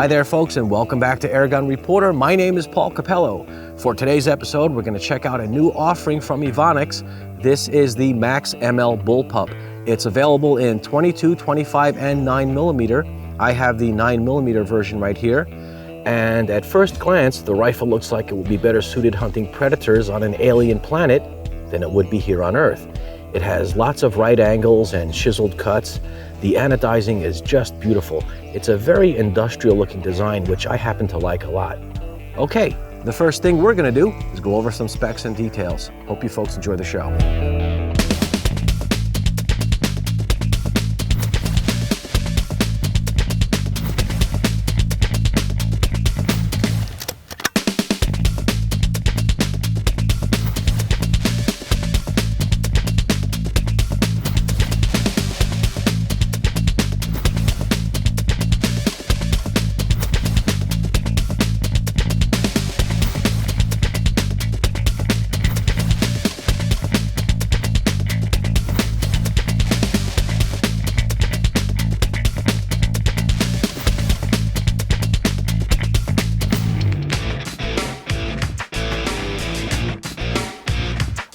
Hi there folks, and welcome back to Airgun Reporter. My name is Paul Capello. For today's episode, we're going to check out a new offering from Evanix. This is the Max ML bullpup. It's available in 22, 25, and 9mm. I have the 9mm version right here. And at first glance, the rifle looks like it would be better suited hunting predators on an alien planet than it would be here on Earth. It has lots of right angles and chiseled cuts. The anodizing is just beautiful. It's a very industrial looking design, which I happen to like a lot. Okay, the first thing we're gonna do is go over some specs and details. Hope you folks enjoy the show.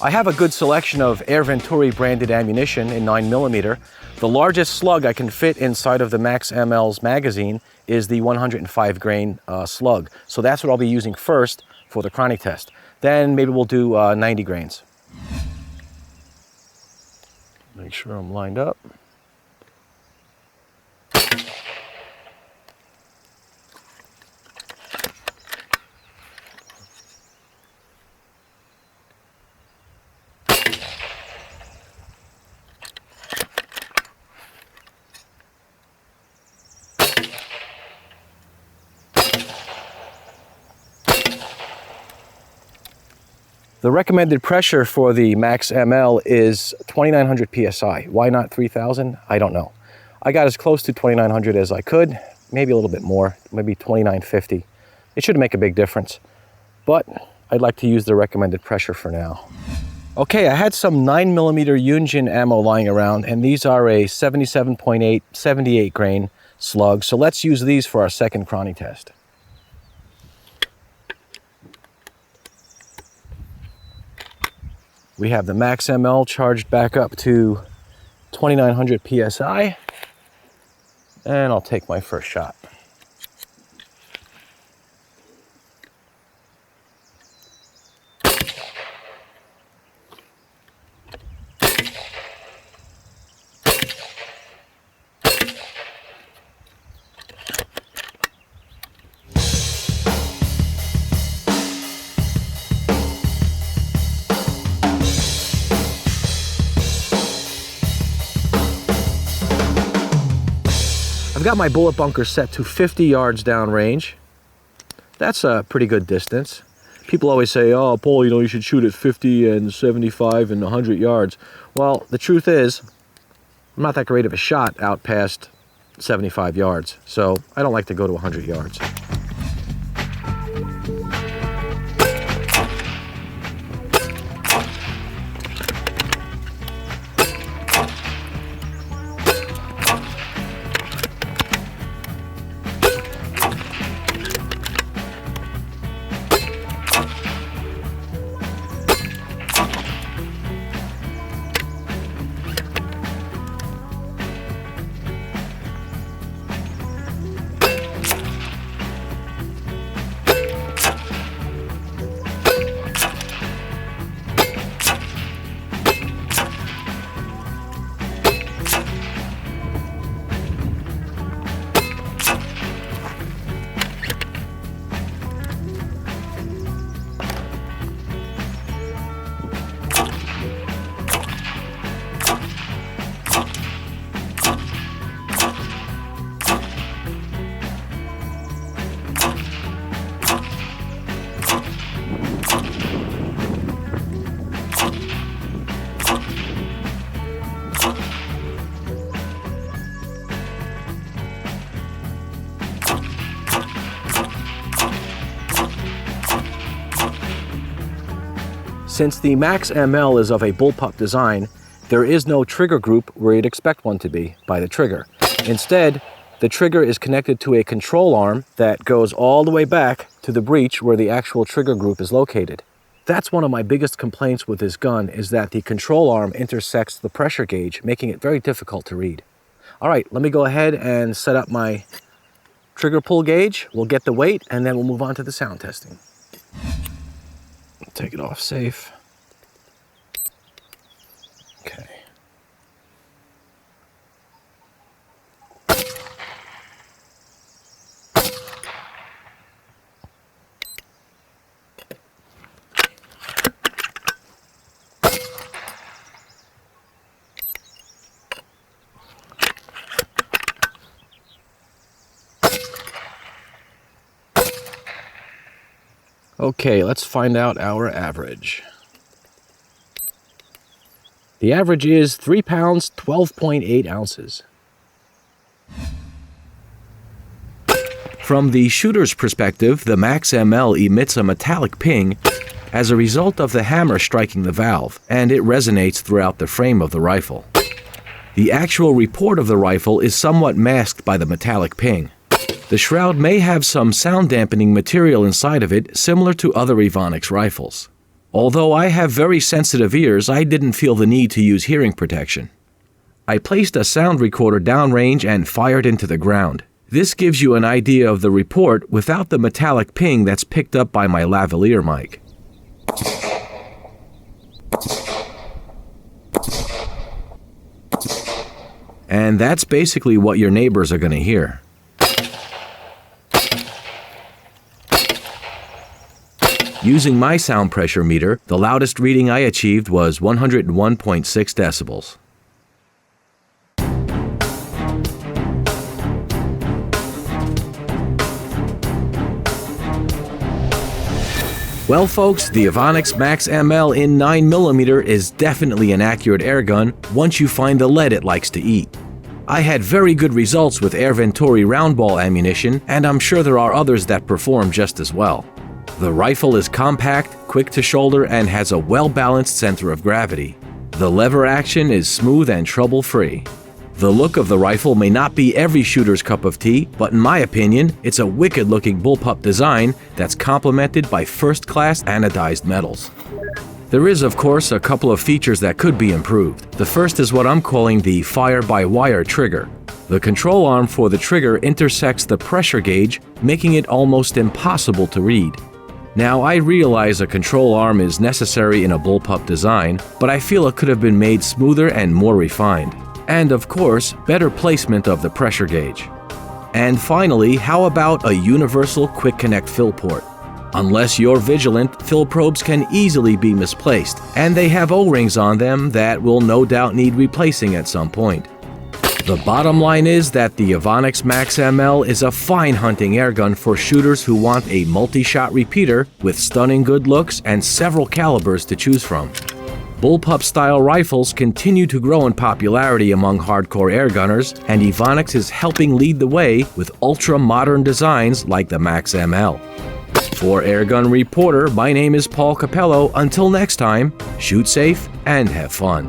I have a good selection of Air Venturi branded ammunition in 9mm. The largest slug I can fit inside of the Max ML's magazine is the 105 grain slug. So that's what I'll be using first for the chronic test. Then maybe we'll do 90 grains. Make sure I'm lined up. The recommended pressure for the Max ML is 2,900 PSI. Why not 3,000? I don't know. I got as close to 2,900 as I could, maybe a little bit more, maybe 2,950. It shouldn't make a big difference, but I'd like to use the recommended pressure for now. Okay, I had some 9mm Unjin ammo lying around, and these are a 77.8, 78 grain slug, so let's use these for our second chronic test. We have the Max ML charged back up to 2,900 PSI, and I'll take my first shot. I've got my bullet bunker set to 50 yards downrange. That's a pretty good distance. People always say, oh, Paul, you should shoot at 50 and 75 and 100 yards. Well, the truth is, I'm not that great of a shot out past 75 yards, so I don't like to go to 100 yards. Since the Max ML is of a bullpup design, there is no trigger group where you'd expect one to be by the trigger. Instead, The trigger is connected to a control arm that goes all the way back to the breech where the actual trigger group is located. That's one of my biggest complaints with this gun, is that the control arm intersects the pressure gauge, making it very difficult to read. All right, let me go ahead and set up my trigger pull gauge. We'll get the weight and then we'll move on to the sound testing. Take it off safe. Okay. Okay, let's find out our average. The average is 3 pounds, 12.8 ounces. From the shooter's perspective, the Max ML emits a metallic ping as a result of the hammer striking the valve, and it resonates throughout the frame of the rifle. The actual report of the rifle is somewhat masked by the metallic ping. The shroud may have some sound dampening material inside of it, similar to other Evanix rifles. Although I have very sensitive ears, I didn't feel the need to use hearing protection. I placed a sound recorder downrange and fired into the ground. This gives you an idea of the report without the metallic ping that's picked up by my lavalier mic. And that's basically what your neighbors are going to hear. Using my sound pressure meter, the loudest reading I achieved was 101.6 decibels. Well folks, the Evanix Max ML in 9mm is definitely an accurate airgun once you find the lead it likes to eat. I had very good results with Air Venturi roundball ammunition, and I'm sure there are others that perform just as well. The rifle is compact, quick to shoulder, and has a well-balanced center of gravity. The lever action is smooth and trouble-free. The look of the rifle may not be every shooter's cup of tea, but in my opinion, it's a wicked-looking bullpup design that's complemented by first-class anodized metals. There is, of course, a couple of features that could be improved. The first is what I'm calling the fire-by-wire trigger. The control arm for the trigger intersects the pressure gauge, making it almost impossible to read. Now, I realize a control arm is necessary in a bullpup design, but I feel it could have been made smoother and more refined. And of course, better placement of the pressure gauge. And finally, how about a universal quick connect fill port? Unless you're vigilant, fill probes can easily be misplaced, and they have O-rings on them that will no doubt need replacing at some point. The bottom line is that the Evanix Max ML is a fine hunting airgun for shooters who want a multi-shot repeater with stunning good looks and several calibers to choose from. Bullpup-style rifles continue to grow in popularity among hardcore airgunners, and Evanix is helping lead the way with ultra-modern designs like the Max ML. For Airgun Reporter, my name is Paul Capello. Until next time, shoot safe and have fun.